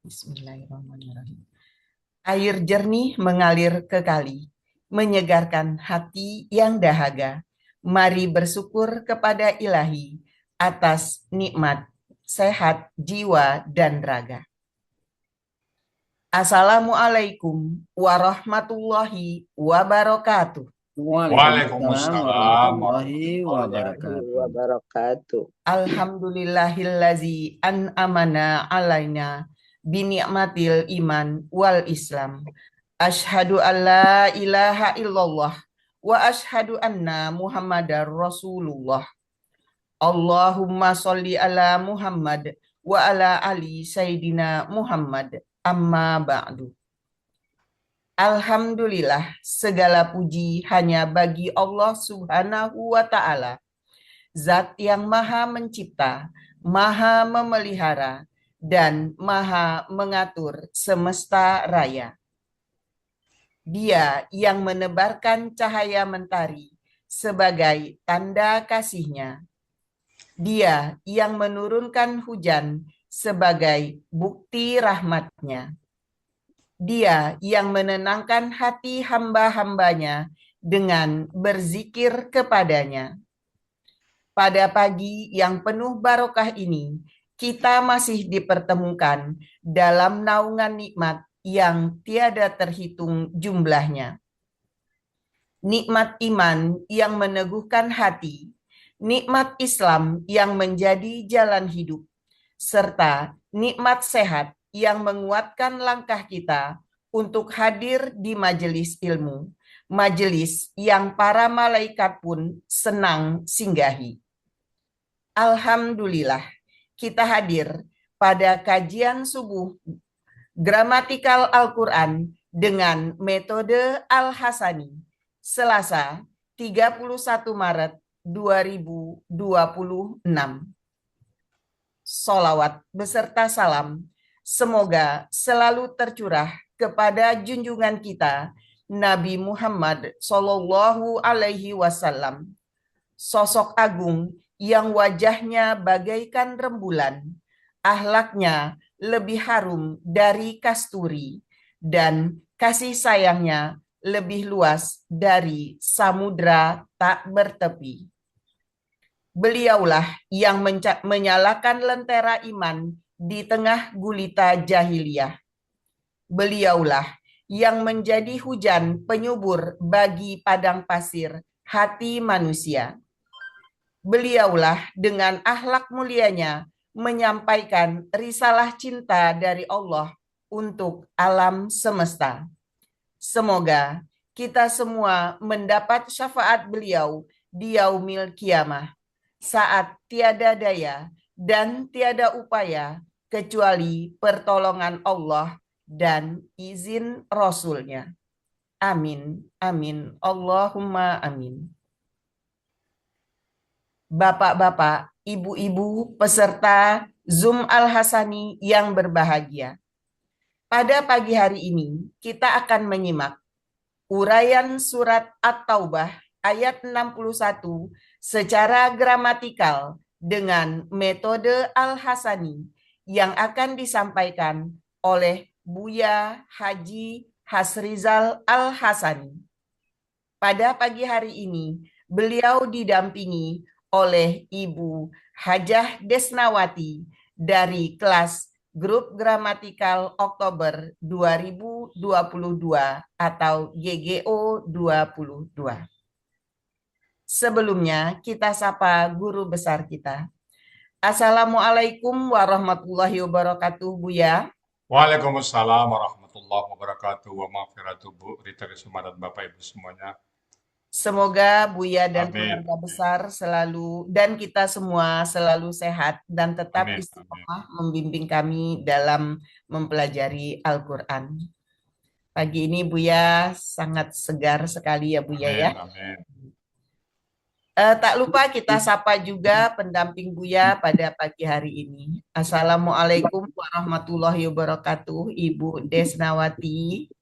Bismillahirrahmanirrahim. Air jernih mengalir ke kali, menyegarkan hati yang dahaga. Mari bersyukur kepada Ilahi atas nikmat sehat jiwa dan raga. Assalamualaikum warahmatullahi wabarakatuh. Waalaikumsalam Waalaikumsalam warahmatullahi warahmatullahi wabarakatuh. wabarakatuh. Alhamdulillahillazi an'amana alaina bini'matil iman wal islam. Ashhadu an la ilaha illallah wa ashhadu anna muhammadar rasulullah. Allahumma sholli ala Muhammad wa ala ali sayyidina Muhammad. Amma ba'du. Alhamdulillah, segala puji hanya bagi Allah Subhanahu wa ta'ala, Zat yang maha mencipta, maha memelihara, dan maha mengatur semesta raya. Dia yang menebarkan cahaya mentari sebagai tanda kasih-Nya. Dia yang menurunkan hujan sebagai bukti rahmat-Nya. Dia yang menenangkan hati hamba-hambanya dengan berzikir kepadanya. Pada pagi yang penuh barokah ini, kita masih dipertemukan dalam naungan nikmat yang tiada terhitung jumlahnya. Nikmat iman yang meneguhkan hati, nikmat Islam yang menjadi jalan hidup, serta nikmat sehat yang menguatkan langkah kita untuk hadir di majelis ilmu, majelis yang para malaikat pun senang singgahi. Alhamdulillah, kita hadir pada kajian subuh gramatikal Al-Quran dengan metode Al-Hasani, Selasa 31 Maret 2026. Sholawat beserta salam, semoga selalu tercurah kepada junjungan kita, Nabi Muhammad Sallallahu Alaihi Wasallam, sosok agung yang wajahnya bagaikan rembulan, akhlaknya lebih harum dari kasturi, dan kasih sayangnya lebih luas dari samudra tak bertepi. Beliaulah yang menyalakan lentera iman di tengah gulita jahiliyah. Beliaulah yang menjadi hujan penyubur bagi padang pasir hati manusia. Beliaulah dengan akhlak mulianya menyampaikan risalah cinta dari Allah untuk alam semesta. Semoga kita semua mendapat syafaat beliau di yaumil kiamah, saat tiada daya dan tiada upaya kecuali pertolongan Allah dan izin Rasul-Nya. Amin, amin, Allahumma amin. Bapak-bapak, ibu-ibu, peserta Zoom Al-Hasani yang berbahagia. Pada pagi hari ini, kita akan menyimak uraian surat At-Taubah ayat 61 secara gramatikal dengan metode Al-Hasani yang akan disampaikan oleh Buya Haji Hasrizal Al-Hasani. Pada pagi hari ini, beliau didampingi oleh Ibu Hajah Desnawati dari kelas Grup Gramatikal Oktober 2022 atau GGO 22. Sebelumnya kita sapa guru besar kita. Assalamualaikum warahmatullahi wabarakatuh, Buya. Waalaikumsalam warahmatullahi wabarakatuh. Wa maghfiratuh Bu Rita Kesuma dan Bapak Ibu semuanya. Semoga Buya dan Amin. keluarga besar selalu dan kita semua selalu sehat dan tetap Amin. Amin. istiqomah membimbing kami dalam mempelajari Al-Quran. Pagi ini Buya sangat segar sekali ya Buya ya. Amin. Tak lupa kita sapa juga pendamping Buya pada pagi hari ini. Assalamualaikum warahmatullahi wabarakatuh, Ibu Desnawati.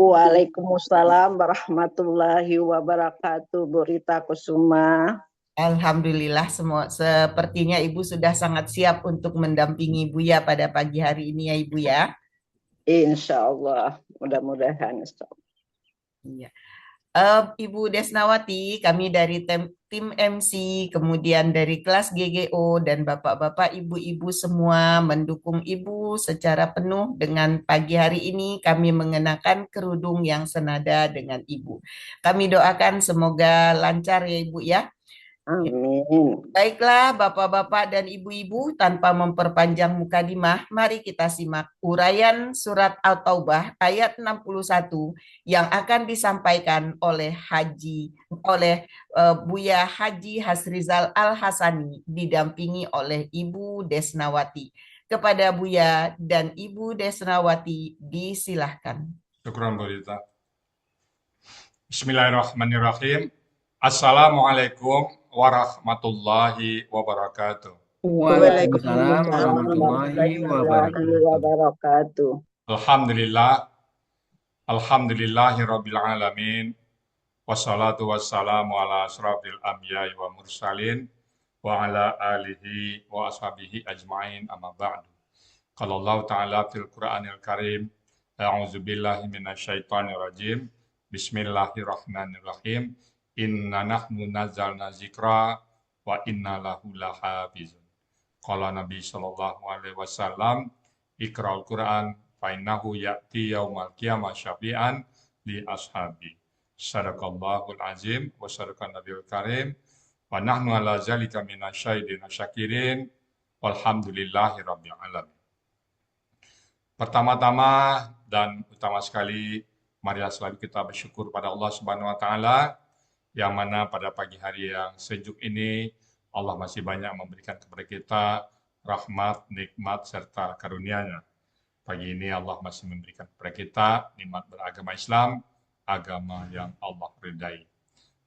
Waalaikumsalam warahmatullahi wabarakatuh. Bu Rita Kusuma. Alhamdulillah semua sepertinya Ibu sudah sangat siap untuk mendampingi Buya pada pagi hari ini ya Ibu ya. Insya Allah, mudah-mudahan. Insya Allah. Iya. Ibu Desnawati, kami dari tim MC, kemudian dari kelas GGO dan Bapak-bapak, Ibu-ibu semua mendukung Ibu secara penuh dengan pagi hari ini kami mengenakan kerudung yang senada dengan Ibu. Kami doakan semoga lancar ya Ibu ya. Amin. Baiklah, Bapak-bapak dan Ibu-ibu, tanpa memperpanjang mukadimah, mari kita simak uraian surat At-Taubah ayat 61 yang akan disampaikan oleh Buya Haji Hasrizal Al-Hasani didampingi oleh Ibu Desnawati. Kepada Buya dan Ibu Desnawati disilahkan. Syukran Bu Rita. Bismillahirrahmanirrahim. Assalamualaikum warahmatullahi wabarakatuh. Waalaikumsalam warahmatullahi Warahmatullahi wabarakatuh. wabarakatuh. Alhamdulillah, alhamdulillahi rabbil alamin. Wassalatu wassalamu ala asrafil anbiya'i wa mursalin wa ala alihi wa ashabihi ajma'in amma ba'du. Qala Allah Ta'ala fil Qur'anil Karim, a'udzu billahi minasyaitonir rajim. Bismillahirrahmanirrahim. Inna nahnu nazzalna dzikra wa inna lahu lahafizun. Qala Nabi sallallahu alaihi wasallam, Iqra'ul Qur'an fa innahu ya'ti yaumal qiyamah syafi'an li ashabi. Sadaqallahul azim wa sadaqan nabiyul karim wa nahnu ala zalika minasyahidin syakirin walhamdulillahi rabbil alamin. Pertama-tama dan utama sekali, marilah selalu kita bersyukur pada Allah Subhanahu wa taala yang mana pada pagi hari yang sejuk ini Allah masih banyak memberikan kepada kita rahmat, nikmat serta karunia-Nya. Pagi ini Allah masih memberikan kepada kita nikmat beragama Islam, agama yang Allah ridai.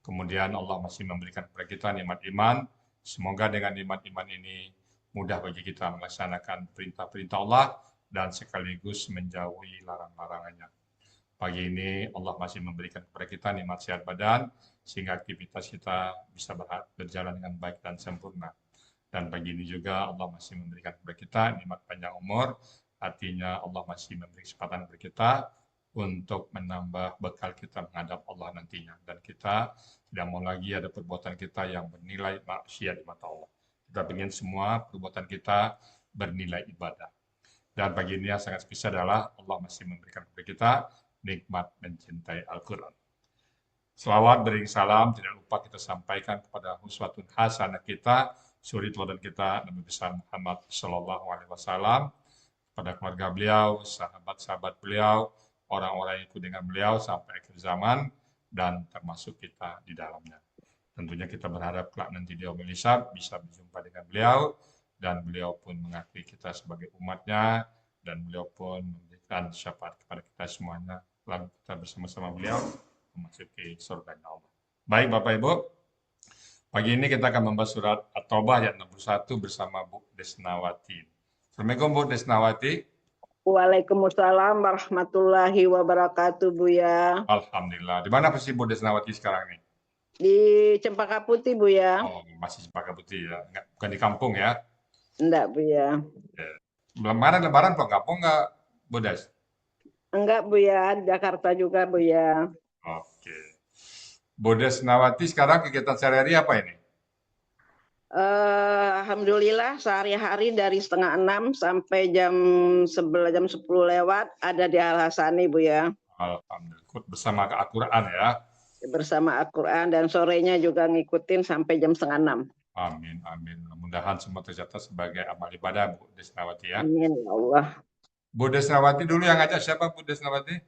Kemudian Allah masih memberikan kepada kita nikmat iman. Semoga dengan nikmat iman ini mudah bagi kita melaksanakan perintah-perintah Allah dan sekaligus menjauhi larang-larangannya. Pagi ini Allah masih memberikan kepada kita nikmat sehat badan sehingga aktivitas kita bisa berjalan dengan baik dan sempurna. Dan pagi ini juga Allah masih memberikan kepada kita nikmat panjang umur, artinya Allah masih memberi kesempatan kepada kita untuk menambah bekal kita menghadap Allah nantinya. Dan kita tidak mau lagi ada perbuatan kita yang bernilai maksiat di mata Allah. Kita ingin semua perbuatan kita bernilai ibadah. Dan pagi ini yang sangat spesial adalah Allah masih memberikan kepada kita nikmat mencintai Al-Quran. Selawat beri salam tidak lupa kita sampaikan kepada uswatun hasanah kita, suri teladan kita Nabi besar Muhammad Sallallahu Alaihi Wasallam, pada keluarga beliau, sahabat-sahabat beliau, orang-orang yang ikut dengan beliau sampai akhir zaman, dan termasuk kita di dalamnya. Tentunya kita berharap kelak nanti di yaumil hisab bisa berjumpa dengan beliau, dan beliau pun mengakui kita sebagai umatnya, dan beliau pun memberikan syafaat kepada kita semuanya, lalu kita bersama-sama beliau memasuki surga Allah. Baik Bapak Ibu, pagi ini kita akan membahas surat At-Taubah ayat 61 bersama Bu Desnawati. Assalamualaikum Bu Desnawati. Waalaikumsalam warahmatullahi wabarakatuh, Buya. Alhamdulillah. Di mana posisi Bu Desnawati sekarang nih? Di Cempaka Putih, Buya. Oh, masih Cempaka Putih ya. Enggak, bukan di kampung ya. Enggak, Buya. Ya. Lebaran Lebaran kok kampung enggak, Bu Des? Enggak, Buya. Di Jakarta juga, Buya. Oke. Bu Desnawati sekarang kegiatan sehari-hari apa ini? Alhamdulillah sehari-hari dari 5:30 sampai jam 11, jam 10 lewat ada di Al-Hasani, Buya. Alhamdulillah. Ikut bersama Al-Quran ya. Bersama Al-Quran dan sorenya juga ngikutin sampai jam 5:30. Amin, amin. Mudah-mudahan semua tercatat sebagai amal ibadah Bu Desnawati ya. Amin, ya Allah. Bu Desnawati dulu yang ngajak siapa Bu Desnawati?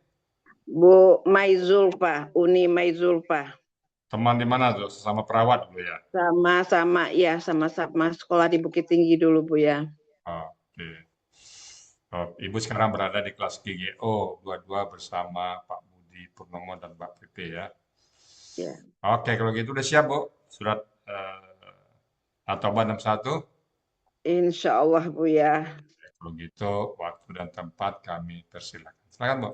Bu Maizulfa, Uni Maizulfa. Teman di mana tuh? Sesama perawat dulu ya? Sama-sama, ya sama-sama sekolah di Bukit Tinggi dulu, Bu ya. Oke. Oh, Ibu sekarang berada di kelas GGO 22 bersama Pak Budi Purnomo dan Mbak Pepe ya. Ya. Oke, kalau gitu udah siap Bu? Surat At-Taubah 61? Insya Allah Bu ya. Kalau gitu waktu dan tempat kami persilakan. Silakan Bu.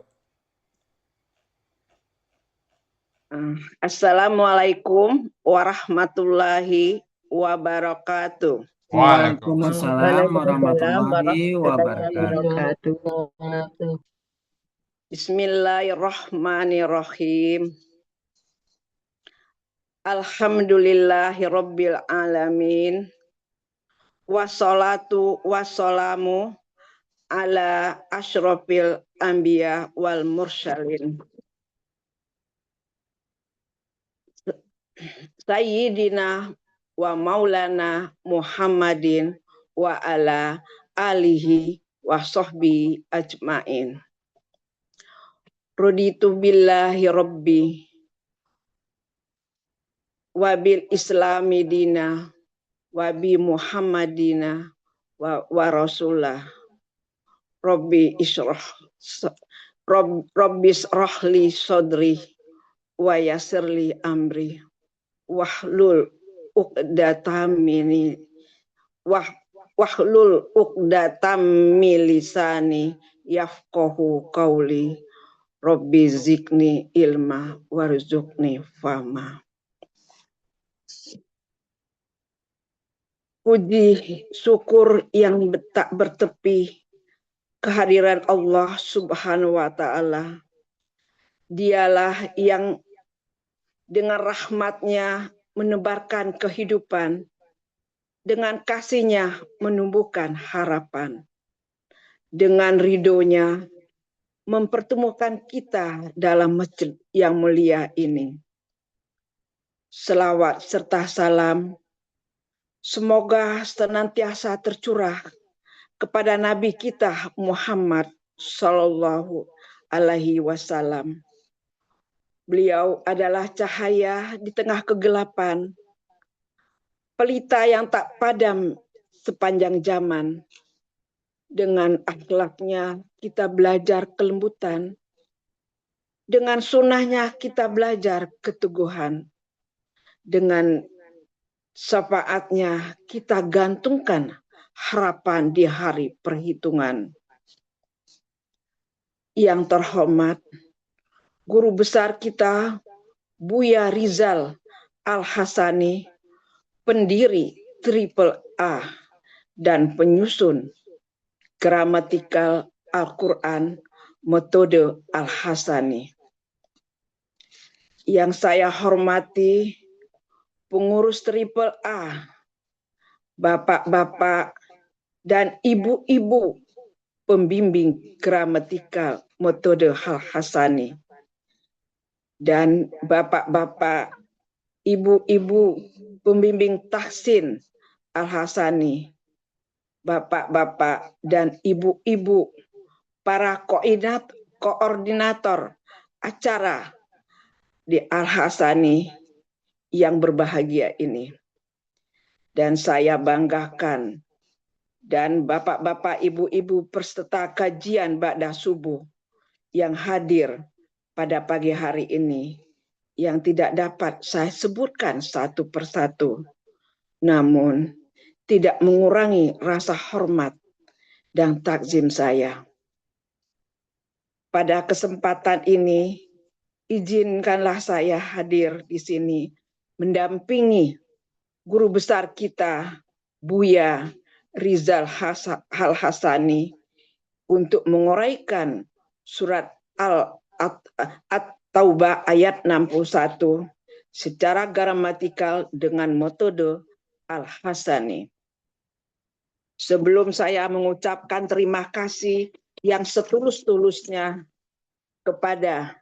Assalamualaikum warahmatullahi wabarakatuh. Waalaikumsalam Waalaikumsalam warahmatullahi warahmatullahi wabarakatuh. wabarakatuh. Bismillahirrahmanirrahim. Alhamdulillahirabbil alamin. Wassalatu wassalamu ala asyrafil anbiya wal mursalin. Sayyidina wa maulana Muhammadin wa ala alihi wa sahbihi ajmain. Raditu billahi rabbi wa bil islami dina wa bi muhammadina wa rasulah. Rabbi israh li sadri wa yassirli amri wahlul uqdatam min lisani yafqahu qawli. Rabbi zikni ilma warzuqni fahma. Puji syukur yang tak bertepi kehadiran Allah Subhanahu wa Ta'ala. Dialah yang dengan rahmatnya menebarkan kehidupan, dengan kasihnya menumbuhkan harapan, dengan ridhonya mempertemukan kita dalam masjid yang mulia ini. Selawat serta salam semoga senantiasa tercurah kepada Nabi kita Muhammad Sallallahu Alaihi Wasallam. Beliau adalah cahaya di tengah kegelapan, pelita yang tak padam sepanjang zaman. Dengan akhlaknya kita belajar kelembutan, dengan sunnahnya kita belajar keteguhan, dengan syafaatnya kita gantungkan harapan di hari perhitungan. Yang terhormat, guru besar kita Buya Rizal Al-Hasani, pendiri Triple A dan penyusun gramatikal Al-Quran metode Al-Hasani. Yang saya hormati pengurus Triple A, bapak-bapak dan ibu-ibu pembimbing gramatikal metode Al-Hasani, dan bapak-bapak, ibu-ibu pembimbing tahsin Al-Hasani, bapak-bapak dan ibu-ibu para koordinator acara di Al-Hasani yang berbahagia ini. Dan saya banggakan, dan bapak-bapak, ibu-ibu peserta kajian ba'da subuh yang hadir pada pagi hari ini, yang tidak dapat saya sebutkan satu persatu, namun tidak mengurangi rasa hormat dan takzim saya. Pada kesempatan ini, izinkanlah saya hadir di sini mendampingi guru besar kita, Buya Rizal Al-Hasani, untuk menguraikan surat At-Taubah ayat 61 secara gramatikal dengan metode Al-Hasani. Sebelum saya mengucapkan terima kasih yang setulus-tulusnya kepada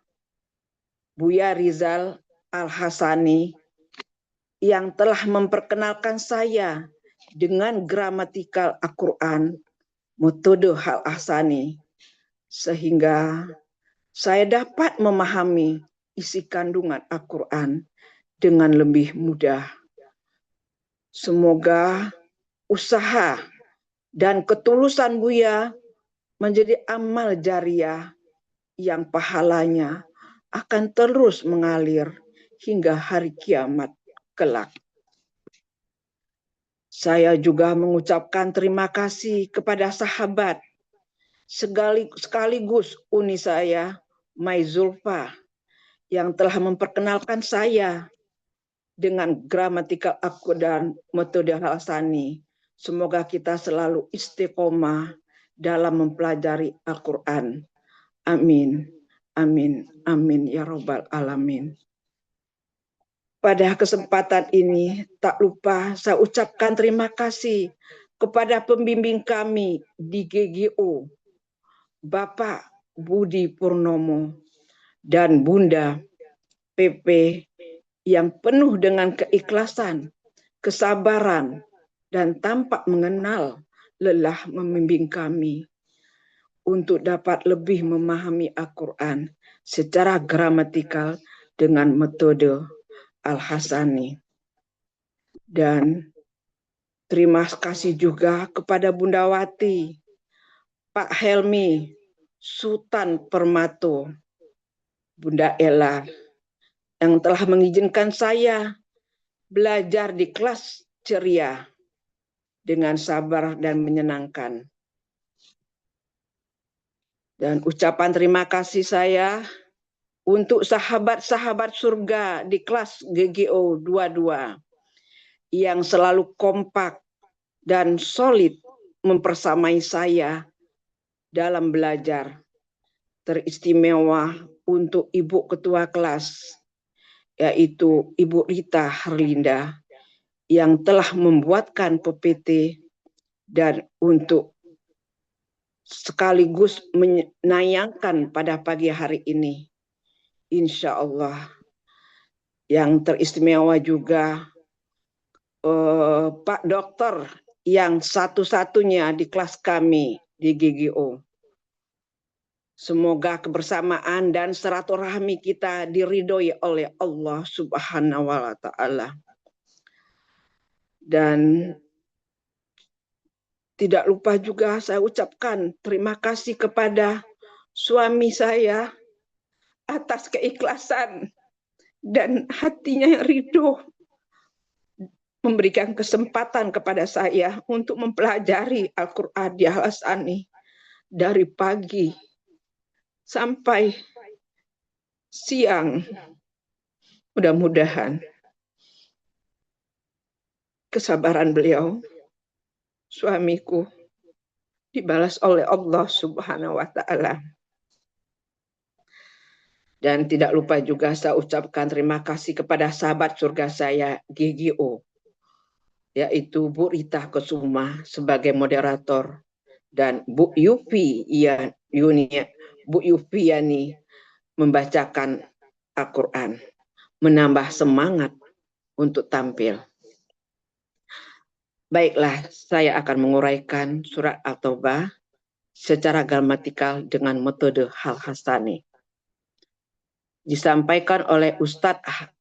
Buya Rizal Al-Hasani yang telah memperkenalkan saya dengan gramatikal Al-Quran metode Al-Hasani, sehingga saya dapat memahami isi kandungan Al-Quran dengan lebih mudah. Semoga usaha dan ketulusan Buya menjadi amal jariah yang pahalanya akan terus mengalir hingga hari kiamat kelak. Saya juga mengucapkan terima kasih kepada sahabat sekaligus uni saya, Mai Zulfa, yang telah memperkenalkan saya dengan gramatikal aku dan metode Al-Hasani. Semoga kita selalu istiqomah dalam mempelajari Al-Quran. Amin. Amin. Amin. Ya Rabbal Alamin. Pada kesempatan ini, tak lupa saya ucapkan terima kasih kepada pembimbing kami di GGO, Bapak Budi Purnomo dan Bunda PP yang penuh dengan keikhlasan, kesabaran, dan tampak mengenal lelah membimbing kami untuk dapat lebih memahami Al-Quran secara gramatikal dengan metode Al-Hasani. Dan terima kasih juga kepada Bunda Wati, Pak Helmi, Sultan Permato, Bunda Ella, yang telah mengizinkan saya belajar di kelas ceria dengan sabar dan menyenangkan. Dan ucapan terima kasih saya untuk sahabat-sahabat surga di kelas GGO 22 yang selalu kompak dan solid mempersamai saya dalam belajar. Teristimewa untuk Ibu Ketua kelas, yaitu Ibu Rita Herlinda, yang telah membuatkan PPT dan untuk sekaligus menayangkan pada pagi hari ini. Insya Allah. Yang teristimewa juga Pak Dokter yang satu-satunya di kelas kami di GGO. Semoga kebersamaan dan silaturahmi kita diridhoi oleh Allah Subhanahu wa Ta'ala. Dan tidak lupa juga saya ucapkan terima kasih kepada suami saya atas keikhlasan dan hatinya yang ridho memberikan kesempatan kepada saya untuk mempelajari Al-Quran di Al-Hasani dari pagi sampai siang. Mudah-mudahan kesabaran beliau, suamiku, dibalas oleh Allah Subhanahu wa Ta'ala. Dan tidak lupa juga saya ucapkan terima kasih kepada sahabat surga saya GGO, yaitu Bu Rita Kusuma sebagai moderator dan Bu Yupi Yani membacakan Al-Quran, menambah semangat untuk tampil. Baiklah, saya akan menguraikan surat At-Taubah secara gramatikal dengan metode Al-Hasani. Disampaikan oleh Ustadz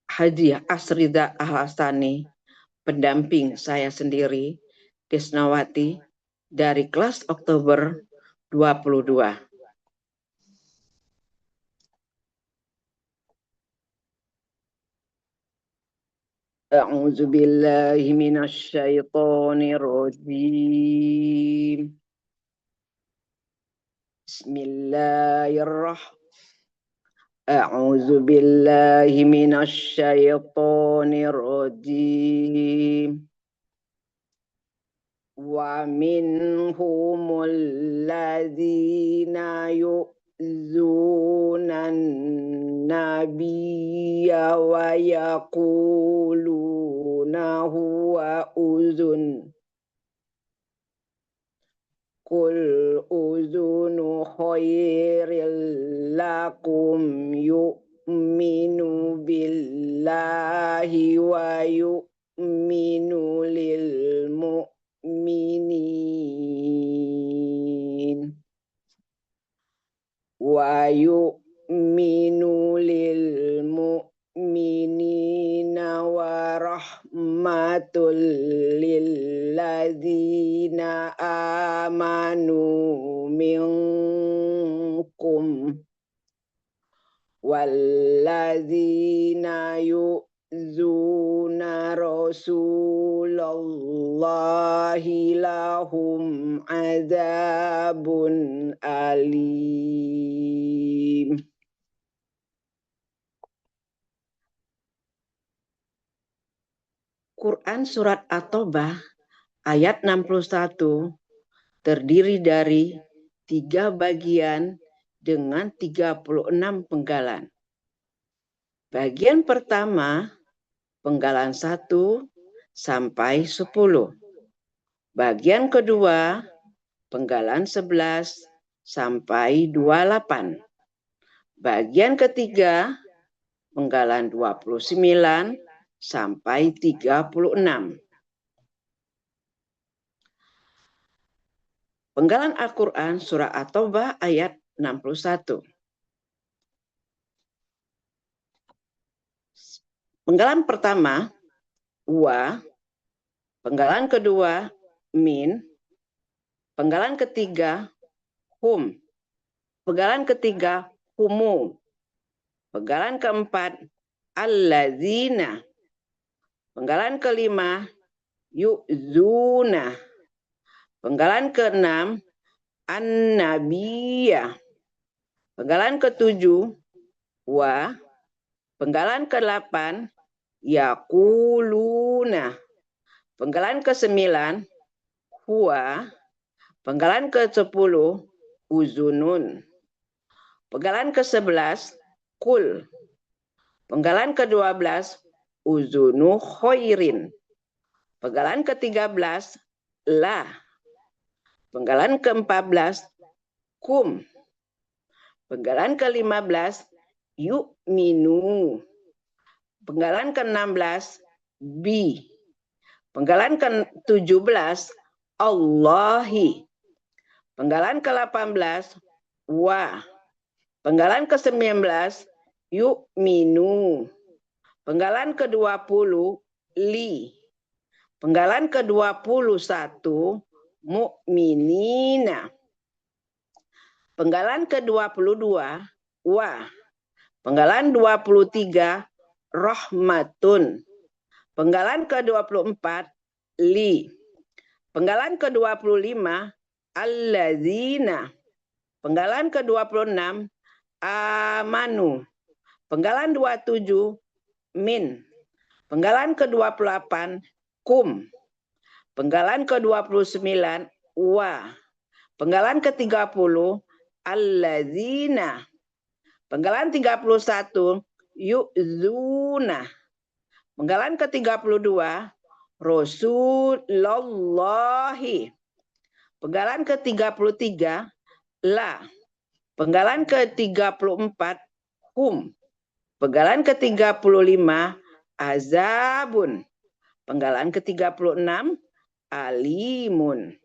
Haji Asrida Al-Hasani, pendamping saya sendiri, Desnawati, dari kelas Oktober 22. A'udzu billahi minasy syaithanir rajim. Bismillahirrahmanirrahim. A'udzu billahi minasy syaithanir rajim. Wa minhumul ladzina yu'zunan nabiyya wa yaquluna huwa uzun. Qul uzunu khairil lakum yu'minu billahi wa yu'minu lil mu'minin wa yu'minu lil mu'minina wa rahmatul lil ladzina amanu minkum walladzina yu'zuna rasulallahi lahum adzabun alim. Quran Surat At-Taubah ayat 61 terdiri dari 3 bagian dengan 36 penggalan. Bagian pertama, penggalan 1 sampai 10. Bagian kedua, penggalan 11 sampai 28. Bagian ketiga, penggalan 29 sampai 36. Penggalan Al-Quran Surah At-Taubah ayat 61. Penggalan pertama, wa. Penggalan kedua, min. Penggalan ketiga, hum. Penggalan ketiga, humu. Penggalan keempat, allazina. Penggalan kelima, yu'zuna. Penggalan keenam, an-nabiyah. Penggalan ketujuh, wa. Penggalan ke-8, yaquluna. Penggalan ke-9, huwa. Penggalan ke-10, uzunun. Penggalan ke-11, kul. Penggalan ke-12, uzunu khairin. Penggalan ke-13, la. Penggalan ke-14, kum. Penggalan ke-15, yu'minu. Penggalan ke-16, bi. Penggalan ke-17, Allahi. Penggalan ke-18, wa. Penggalan ke-19, yu'minu. Penggalan ke-20, li. Penggalan ke-21, mu'minina. Penggalan ke-22, wa. Penggalan 23, rahmatun. Penggalan ke-24, li. Penggalan ke-25, allazina. Penggalan ke-26, amanu. Penggalan 27, min. Penggalan ke-28, kum. Penggalan ke-29, wa. Penggalan ke-30, allazina. Penggalan 31, yu'zuna. Penggalan ke-32, Rasulullahi. Penggalan ke-33, la. Penggalan ke-34, hum. Penggalan ke-35, azabun. Penggalan ke-36, alimun.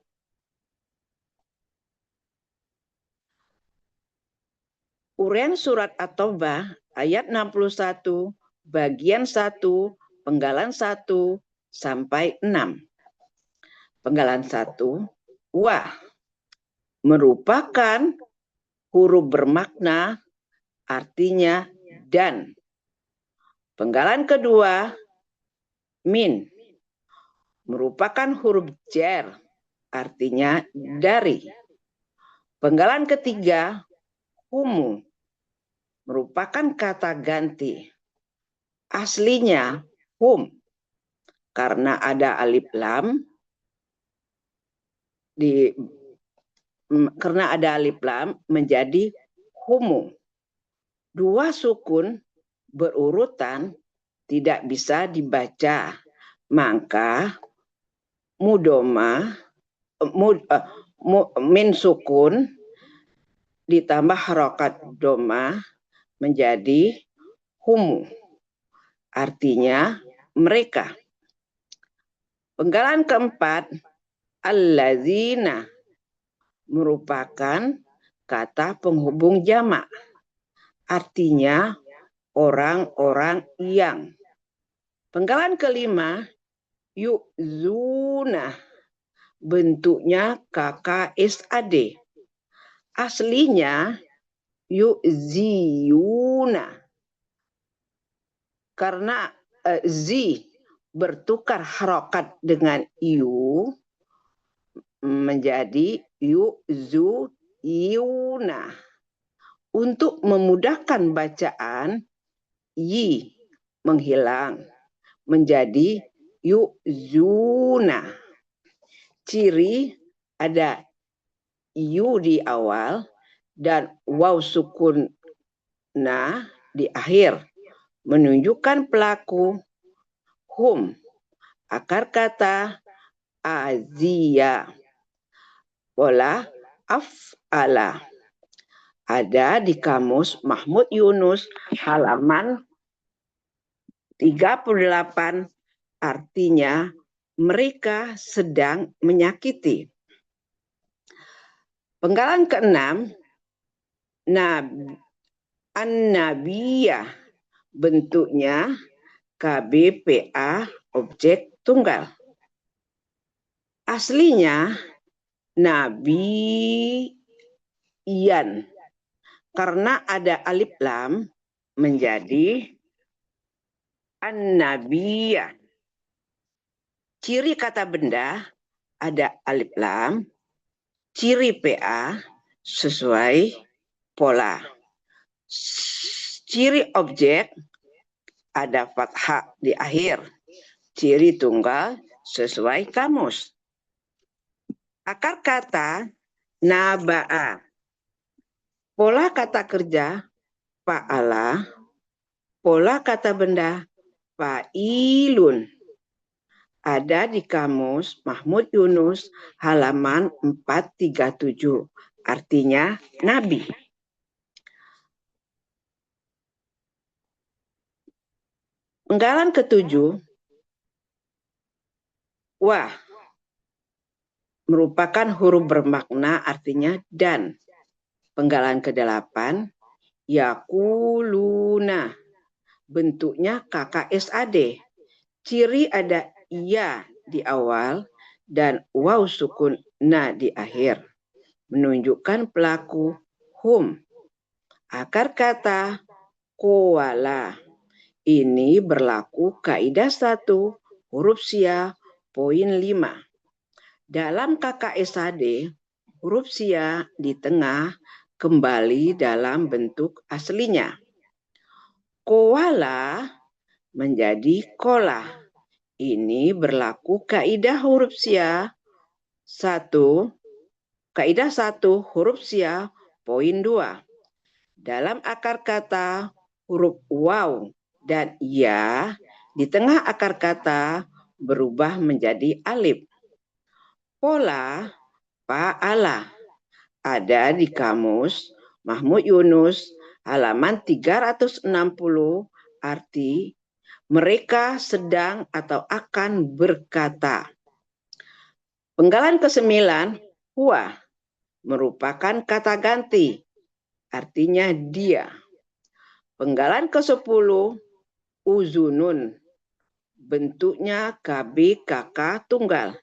Uraian Surat At-Taubah ayat 61, bagian 1, penggalan 1 sampai 6. Penggalan 1, wa. Merupakan huruf bermakna, artinya dan. Penggalan kedua, min. Merupakan huruf jar, artinya dari. Penggalan ketiga, humu. Merupakan kata ganti. Aslinya hum. Karena ada alif lam, karena ada alif lam menjadi humu. Dua sukun berurutan tidak bisa dibaca. Maka mudoma, min sukun ditambah harokat doma menjadi humu. Artinya mereka. Penggalan keempat, allazina. Merupakan kata penghubung jamak. Artinya orang-orang yang. Penggalan kelima, yu'zuna. Bentuknya KKSAD. Aslinya yu'ziyuna. Karena zi bertukar harokat dengan yu menjadi yu'zuyuna. Untuk memudahkan bacaan, yi menghilang menjadi yu'zuna. Ciri ada yu di awal dan waw sukun na di akhir, menunjukkan pelaku hum. Akar kata azia. Pola af'ala. Ada di kamus Mahmud Yunus halaman 38, artinya mereka sedang menyakiti. Penggalan ke-6, an-nabiyah, bentuknya KBPA objek tunggal. Aslinya nabiyan. Karena ada alif lam menjadi an-nabiyah. Ciri kata benda ada alif lam, ciri PA sesuai pola. Ciri objek ada fathah di akhir. Ciri tunggal sesuai kamus. Akar kata naba'a. Pola kata kerja fa'ala. Pola kata benda fa'ilun. Ada di kamus Mahmud Yunus halaman 437. Artinya nabi. Penggalan ke-7, wah, merupakan huruf bermakna artinya dan. Penggalan ke-8, yakuluna, bentuknya KKSAD. Ciri ada iya di awal dan waw sukun na di akhir, menunjukkan pelaku hum. Akar kata koala. Ini berlaku kaidah 1 huruf sia poin 5. Dalam KKSAD, huruf sia di tengah kembali dalam bentuk aslinya. Koala menjadi kola. Ini berlaku kaidah huruf sia 1, kaidah 1 huruf sia poin 2. Dalam akar kata huruf waw dan ya di tengah akar kata berubah menjadi alif. Pola fa'ala ada di kamus Mahmud Yunus halaman 360, arti mereka sedang atau akan berkata. Penggalan ke-9, huwa, merupakan kata ganti, artinya dia. Penggalan ke-10, uzunun, bentuknya KBKK tunggal.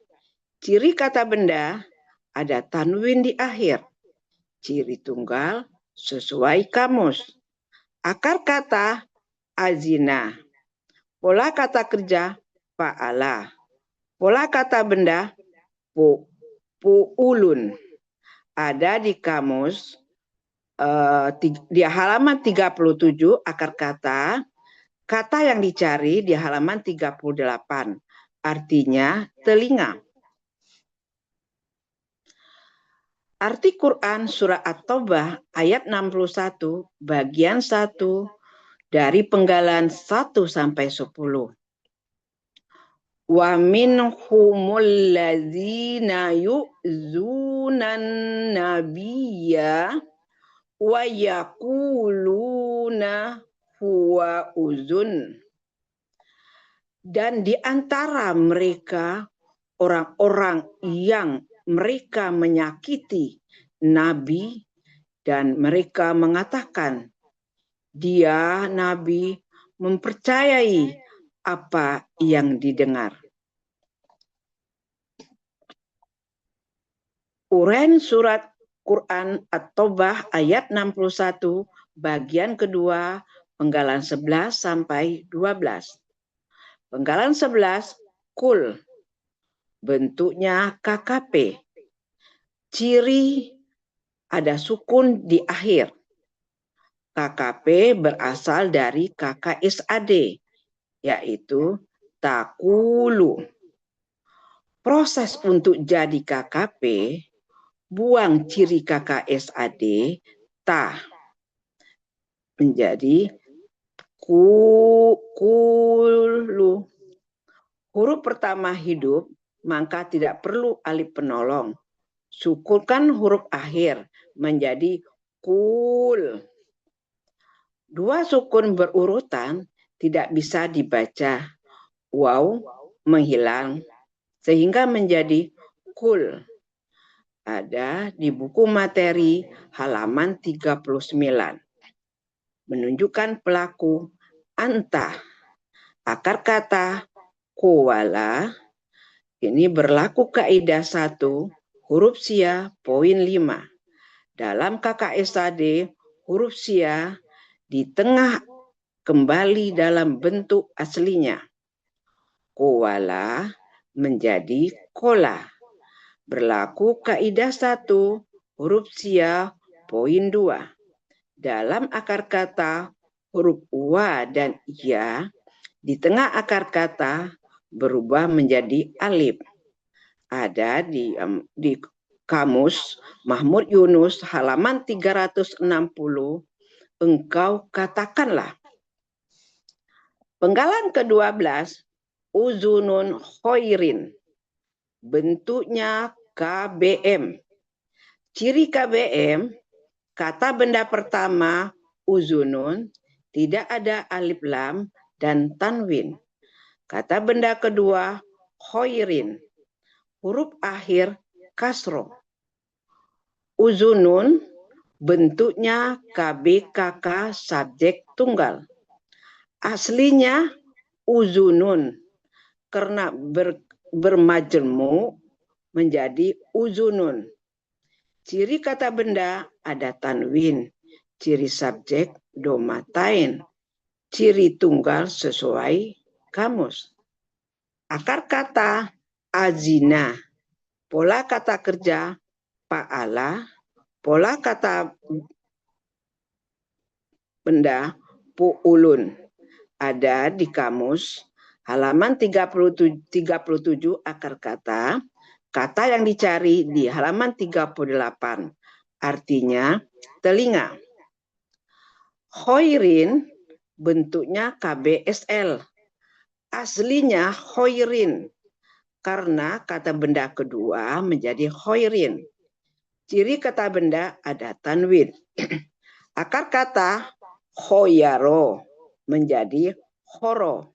Ciri kata benda ada tanwin di akhir. Ciri tunggal sesuai kamus. Akar kata azina. Pola kata kerja fa'ala. Pola kata benda pu'ulun. Ada di kamus di halaman 37 akar kata. Kata yang dicari di halaman 38. Artinya telinga. Arti Quran surah At-Taubah ayat 61 bagian 1 dari penggalan 1 sampai 10. Wa minhumul ladzina yu'zunan nabiyya wa yaquluna huwa uzun. Dan di antara mereka orang-orang yang mereka menyakiti Nabi dan mereka mengatakan dia Nabi mempercayai apa yang didengar. Uraian surat Quran At-Taubah ayat 61 bagian kedua penggalan 11 sampai 12. Penggalan 11 kul, bentuknya KKP. Ciri ada sukun di akhir. KKP berasal dari KKSAD, yaitu takulu. Proses untuk jadi KKP, buang ciri KKSAD, ta, menjadi kulu. Huruf pertama hidup, maka tidak perlu alif penolong. Sukunkan huruf akhir menjadi kul. Dua sukun berurutan tidak bisa dibaca. Waw menghilang sehingga menjadi kul. Ada di buku materi halaman 39. Menunjukkan pelaku anta. Akar kata kuwala ini berlaku kaidah 1 huruf sia poin 5. Dalam KKSAD huruf sia di tengah kembali dalam bentuk aslinya. Kuwala menjadi kola. Berlaku kaidah 1 huruf sia poin 2. Dalam akar kata huruf wa dan ya di tengah akar kata berubah menjadi alif. Ada di kamus Mahmud Yunus halaman 360. Engkau katakanlah. Penggalan ke-12 uzunun khairin. Bentuknya KBM. Ciri KBM, kata benda pertama uzunun, tidak ada alif lam dan tanwin. Kata benda kedua khairin. Huruf akhir kasroh. Uzunun bentuknya KBKK subjek tunggal. Aslinya uzunun karena bermajemuk menjadi uzunun. Ciri kata benda ada tanwin, ciri subjek domatain, ciri tunggal sesuai kamus. Akar kata azina, pola kata kerja fa'ala, pola kata benda pu'ulun. Ada di kamus halaman 37 akar kata. Kata yang dicari di halaman 38. Artinya telinga. Khairin bentuknya KBSL. Aslinya khairin. Karena kata benda kedua menjadi khairin. Ciri kata benda ada tanwin. Akar kata khoyaro menjadi khoro.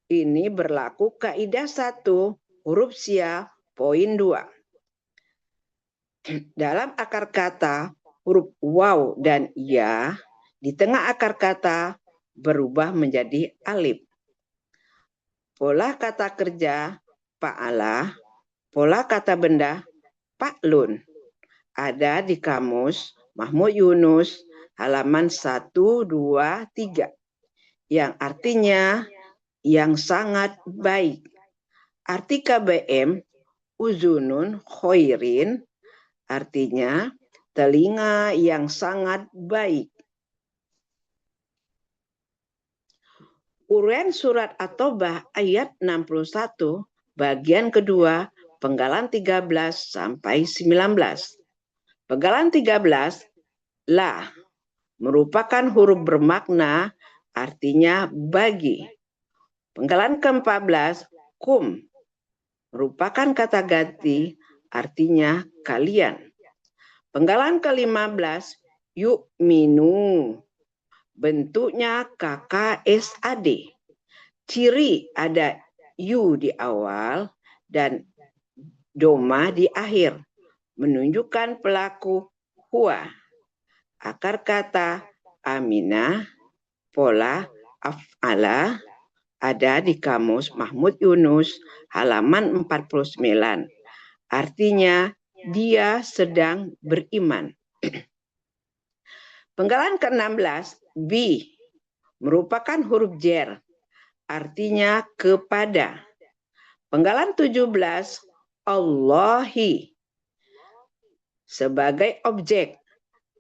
Ini berlaku kaidah 1 huruf sia poin 2. Dalam akar kata huruf waw dan ya di tengah akar kata berubah menjadi alif. Pola kata kerja fa'ala, pola kata benda fa'lun. Ada di kamus Mahmud Yunus halaman 1, 2, 3. Yang artinya yang sangat baik. Arti KBM uzunun khairin artinya telinga yang sangat baik. Uraian surat At-Taubah ayat 61 bagian kedua penggalan 13 sampai 19. Penggalan 13 la merupakan huruf bermakna artinya bagi. Penggalan ke-14 kum merupakan kata ganti artinya kalian. Penggalan ke-15 yu'minu bentuknya KKSAD. Ciri ada yu di awal dan doma di akhir. Menunjukkan pelaku huwa. Akar kata aminah, pola af'ala ada di kamus Mahmud Yunus halaman 49. Artinya dia sedang beriman. Penggalan ke-16 bi merupakan huruf jer. Artinya kepada. Penggalan 17 Allahi sebagai objek.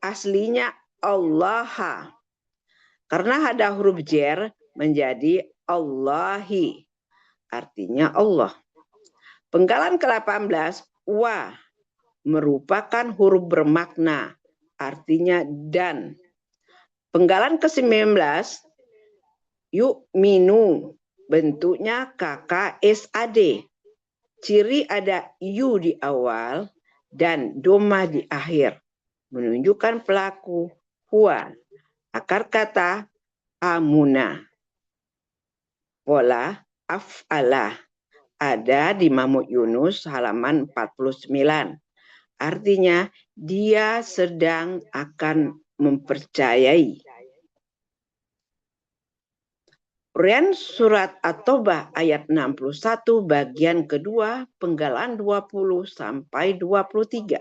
Aslinya Allaha. Karena ada huruf jer menjadi Allahi. artinya Allah. Penggalan ke-18, wa, merupakan huruf bermakna, artinya dan. Penggalan ke-19, yu'minu, bentuknya KKSAD. Ciri ada yu di awal dan doma di akhir, menunjukkan pelaku huwa. Akar kata amuna. Pola af'ala ada di Mahmud Yunus halaman 49. Artinya dia sedang akan mempercayai. Uraian surat At-Taubah ayat 61 bagian kedua penggalan 20 sampai 23.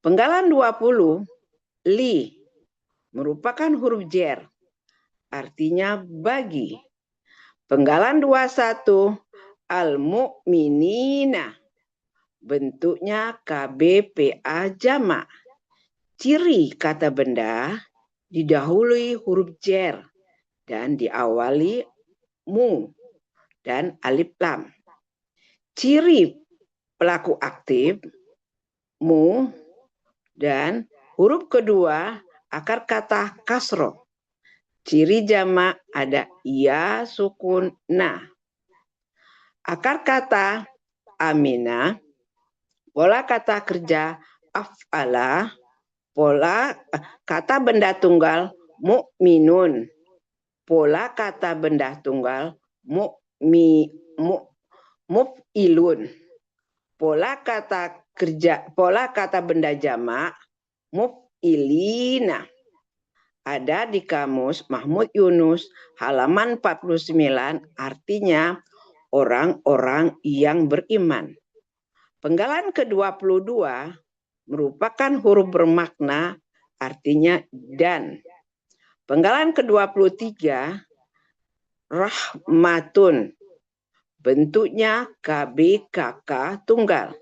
Penggalan 20 li merupakan huruf jer, artinya bagi. Penggalan 21 al-mu'minina, bentuknya KBPA jamak. Ciri kata benda didahului huruf jer dan diawali mu dan alif lam. Ciri pelaku aktif mu dan huruf kedua akar kata kasroh. Ciri jamak ada ya sukun na. Akar kata amina, pola kata kerja af'ala, pola kata benda tunggal mu'minun, pola kata benda tunggal muf'ilun, pola kata benda jamak muf'ilina. Ada di kamus Mahmud Yunus halaman 49, artinya orang-orang yang beriman. Penggalan ke-22 merupakan huruf bermakna, artinya dan. Penggalan ke-23 rahmatun, bentuknya KBKK tunggal.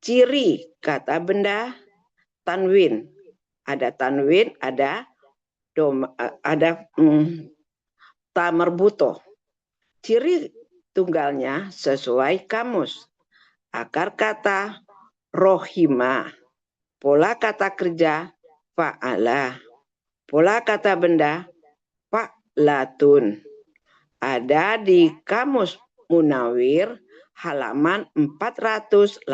Ciri kata benda tanwin. Ada tanwin, ada tamerbuto. Ciri tunggalnya sesuai kamus. Akar kata rohima, pola kata kerja fa'ala, pola kata benda fa'latun. Ada di kamus Munawir halaman 483,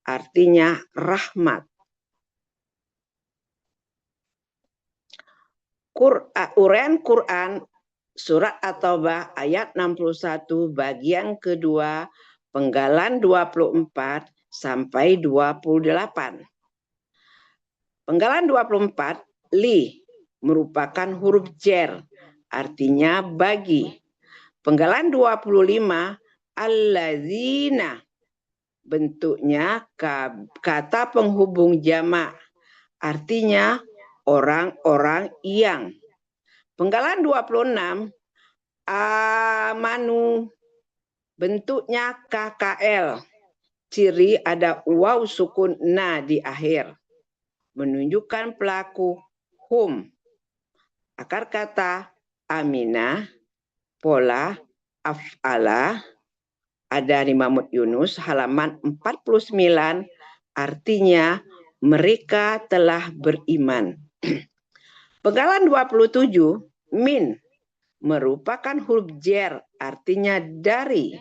artinya rahmat. Uraian Quran surat At-Taubah ayat 61 bagian kedua penggalan 24 sampai 28. Penggalan 24 li merupakan huruf jer, artinya bagi. Penggalan 25 allazina, bentuknya kata penghubung jamak, artinya orang-orang yang. Penggalan 26 amanu, bentuknya KKL. Ciri ada waw sukun na di akhir, menunjukkan pelaku hum. Akar kata aminah, pola af'ala, ada di Mahmud Yunus halaman 49, artinya mereka telah beriman. Penggalan 27 min merupakan huruf jer, artinya dari.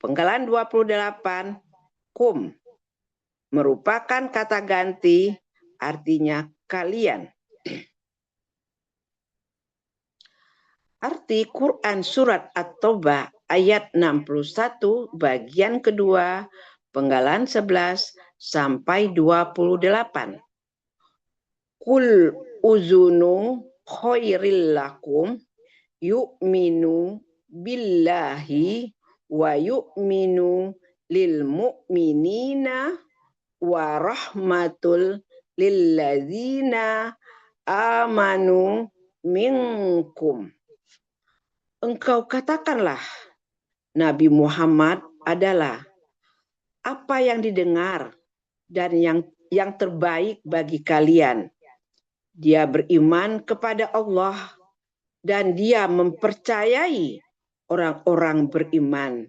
Penggalan 28 kum merupakan kata ganti, artinya kalian. Arti Quran surat At-Taubah ayat 61 bagian kedua penggalan 11 sampai 28. Kul uzunu khairil lakum yu'minu billahi wa yu'minu lil mu'minina wa rahmatul lilladzina amanu minkum. Engkau katakanlah, Nabi Muhammad adalah apa yang didengar dan yang terbaik bagi kalian. Dia beriman kepada Allah dan dia mempercayai orang-orang beriman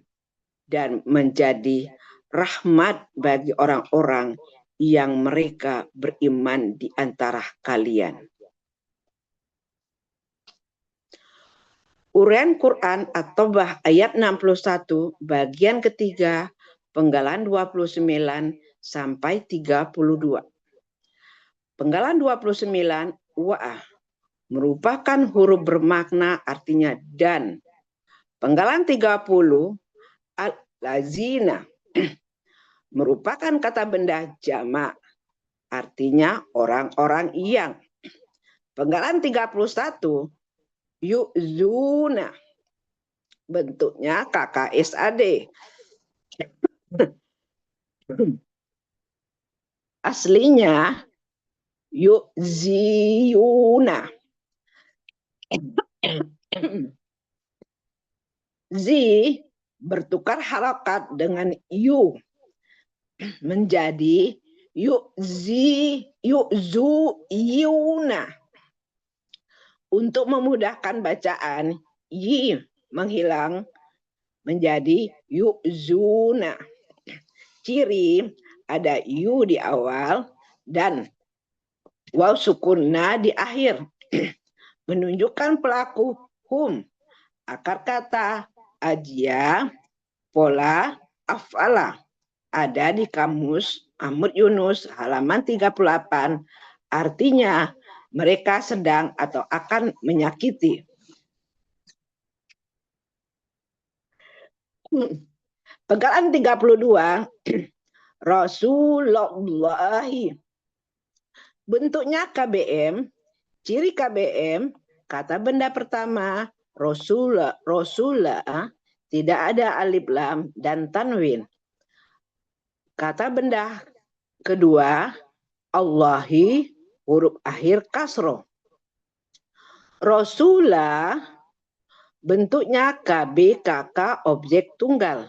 dan menjadi rahmat bagi orang-orang yang mereka beriman di antara kalian. Uraian Quran At-Taubah ayat 61 bagian ketiga penggalan 29 sampai 32. Penggalan 29 wa'ah merupakan huruf bermakna artinya dan. Penggalan 30 al-lazina merupakan kata benda jamak artinya orang-orang yang. Penggalan 31 yu'zuna bentuknya KKSAD. Aslinya yu'ziyuna. Zi bertukar harakat dengan yu menjadi yu'zuyuna. Untuk memudahkan bacaan, yi menghilang menjadi yu'zuna. Ciri ada yu di awal dan waw sukunna di akhir. Menunjukkan pelaku hum. Akar kata ajia, pola, af'ala. Ada di kamus Mahmud Yunus halaman 38. Artinya mereka sedang atau akan menyakiti. Penggalan 32 Rasulullahi. Bentuknya KBM. Ciri KBM, kata benda pertama Rasulullah tidak ada alif lam dan tanwin. Kata benda kedua Allahi, huruf akhir kasroh. Rasulah bentuknya KB KK objek tunggal.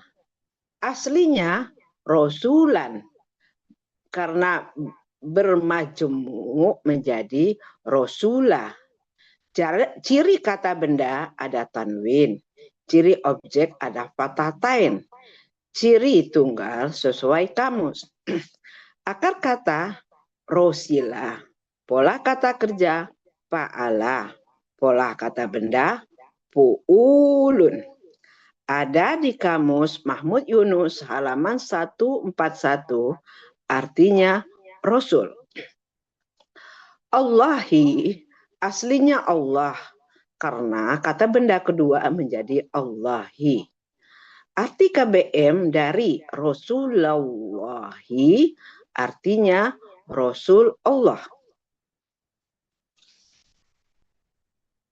Aslinya rasulan karena bermajmuk menjadi rasulah. Ciri kata benda ada tanwin. Ciri objek ada fatatain. Ciri tunggal sesuai kamus. Akar kata rosila. Pola kata kerja fa'ala. Pola kata benda pu'ulun. Ada di kamus Mahmud Yunus halaman 141. Artinya Rasul. Allahi aslinya Allah karena kata benda kedua menjadi Allahi. Arti KBM dari Rasulullahi artinya Rasul Allah.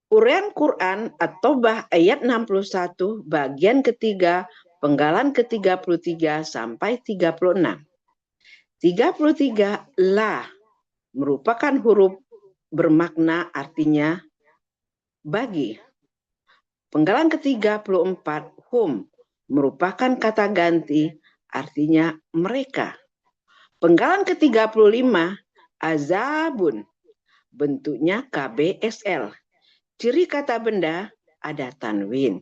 Uraian Quran At-Taubah ayat 61 bagian ketiga penggalan ke-33 sampai 36. 33 la merupakan huruf bermakna artinya bagi. Penggalan ke-34 hum merupakan kata ganti artinya mereka. Penggalan ke-35 azabun bentuknya KBSL. Ciri kata benda ada tanwin.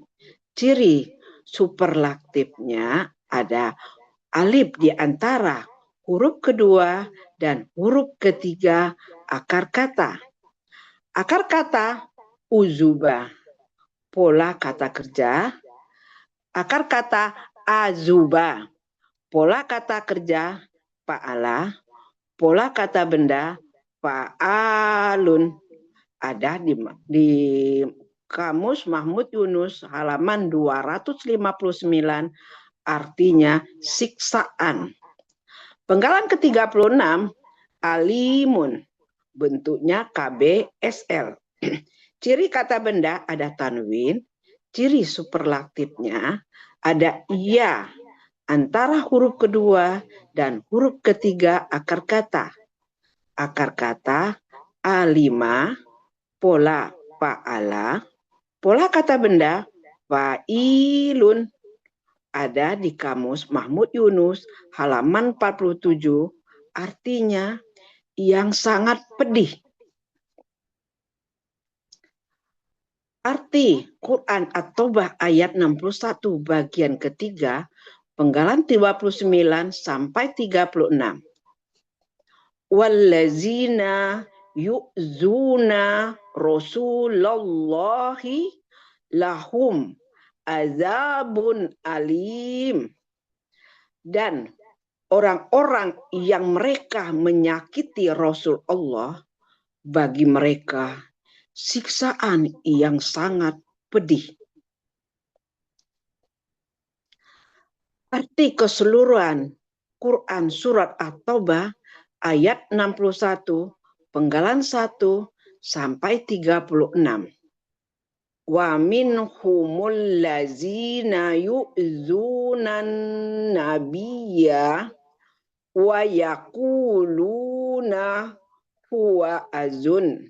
Ciri superlatifnya ada alif di antara huruf kedua dan huruf ketiga akar kata. Akar kata uzuba, pola kata kerja. Akar kata azuba, pola kata kerja fa'ala. Pola kata benda fa'alun. Ada di kamus Mahmud Yunus halaman 259. Artinya siksaan. Penggalan ke-36 alimun bentuknya KBSL. Ciri kata benda ada tanwin. Ciri superlatifnya ada iya antara huruf kedua dan huruf ketiga akar kata. Akar kata alima, pola fa'ala, pola kata benda fa'ilun. Ada di kamus Mahmud Yunus halaman 47. Artinya yang sangat pedih. Arti Quran At-Taubah ayat 61 bagian ketiga, penggalan 29 sampai 36. Wallazina yu'zuna Rasulullahi lahum azabun alim. Dan orang-orang yang mereka menyakiti Rasul Allah, bagi mereka siksaan yang sangat pedih. Arti keseluruhan Quran Surat At-Taubah ayat 61, penggalan 1 sampai 36. Wa minhumul lazina yu'zunan nabiyya wa yaquluna huwa azun.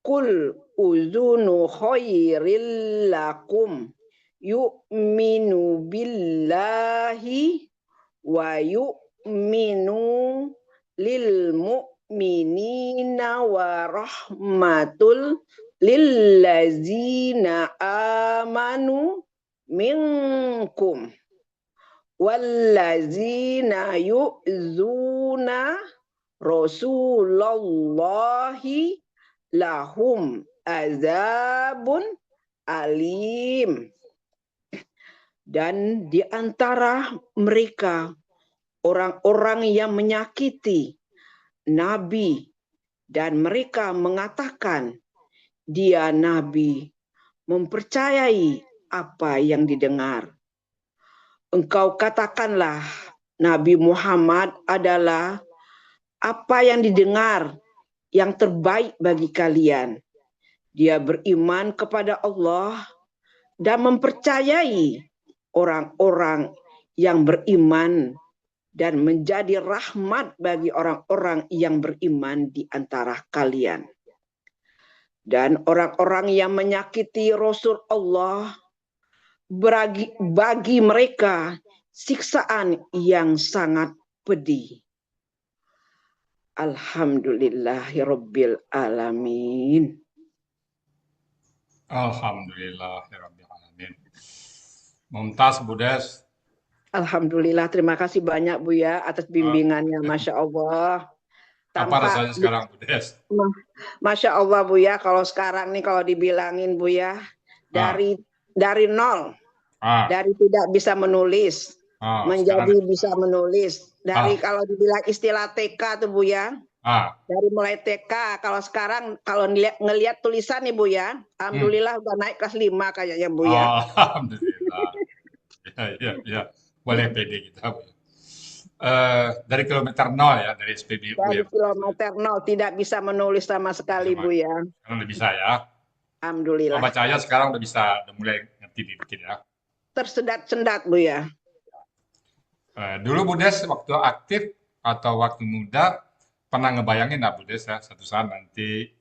Qul uzunu khairil lakum yu'minu billahi wa yu'minu lil mu'minina wa rahmatul lillazina amanu minkum wallazina yu'zuna rasulallahi lahum azabun alim. Dan di antara mereka orang-orang yang menyakiti Nabi dan mereka mengatakan dia Nabi, mempercayai apa yang didengar. Engkau katakanlah Nabi Muhammad adalah apa yang didengar yang terbaik bagi kalian. Dia beriman kepada Allah dan mempercayai orang-orang yang beriman dan menjadi rahmat bagi orang-orang yang beriman di antara kalian. Dan orang-orang yang menyakiti Rasul Allah, bagi mereka siksaan yang sangat pedih. Alhamdulillahirabbil alamin. Alhamdulillahirabbil alamin. Mumtaz Budes. Alhamdulillah, terima kasih banyak Buya atas bimbingannya, Masya Allah. Apa rasanya sekarang Budes? Masya Allah Buya, kalau sekarang nih kalau dibilangin Buya, dari nol, dari tidak bisa menulis, menjadi bisa menulis. Dari kalau dibilang istilah TK tuh Buya, dari mulai TK, kalau sekarang kalau ngelihat tulisan nih Buya, alhamdulillah udah naik kelas 5 kayaknya Buya. Alhamdulillah. Ya. Boleh pede kita. Dari kilometer 0 ya, dari SPBU dari ya. Kilometer 0, tidak bisa menulis sama sekali Buya. Sekarang udah bisa ya. Alhamdulillah. Baca aja sekarang udah mulai ngerti dikit ya. Tersendat-sendat Buya. Dulu Budes waktu aktif atau waktu muda pernah ngebayangin nggak Budes ya satu saat nanti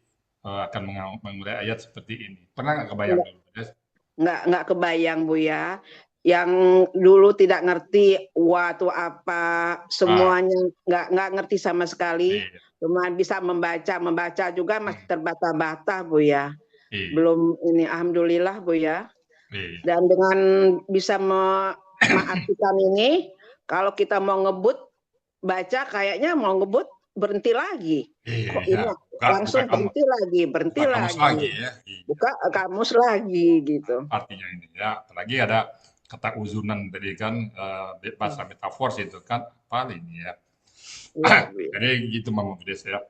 akan memulai ayat seperti ini. Pernah nggak kebayang dulu Budes? Nggak kebayang Buya. Yang dulu tidak ngerti itu apa, semuanya nggak ngerti sama sekali. Cuma bisa membaca juga masih terbata-bata Buya. Belum ini, alhamdulillah Buya. Dan dengan bisa mengartikan ini, kalau kita mau ngebut baca kayaknya mau ngebut berhenti lagi. Kok ini langsung berhenti lagi. Buka kamus lagi gitu. Artinya ini ya, apalagi ada kata uzunan tadi kan, bahasa metafor itu kan apa ini ya. Jadi gitu Mama Budes ya.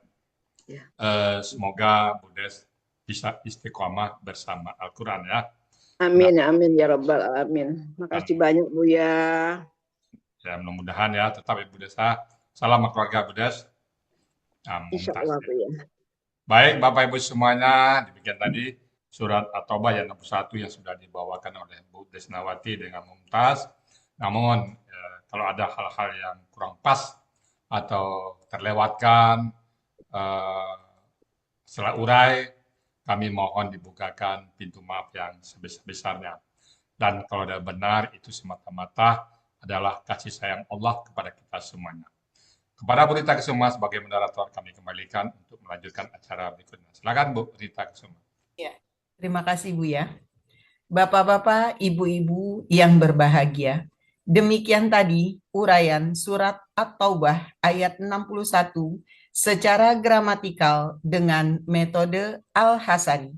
Semoga Budes bisa istiqomah bersama Al-Quran ya. Amin, amin ya Rabbal alamin. Makasih banyak Buya. Ya mudah-mudahan ya tetap Ibu Desa. Salam keluarga Budes. Insyaallah Buya. Baik Bapak Ibu semuanya, demikian tadi surat At-Taubah yang 61 yang sudah dibawakan oleh Bu Desnawati dengan Mumtaz. Namun kalau ada hal-hal yang kurang pas atau terlewatkan setelah urai, kami mohon dibukakan pintu maaf yang sebesar-besarnya. Dan kalau ada benar itu semata-mata adalah kasih sayang Allah kepada kita semuanya. Kepada Bu Rita Kusuma sebagai moderator kami kembalikan untuk melanjutkan acara berikutnya. Silakan Bu Rita Kusuma. Ya. Terima kasih Bu ya. Bapak-bapak, ibu-ibu yang berbahagia. Demikian tadi uraian surat At-Taubah ayat 61 secara gramatikal dengan metode Al-Hasani.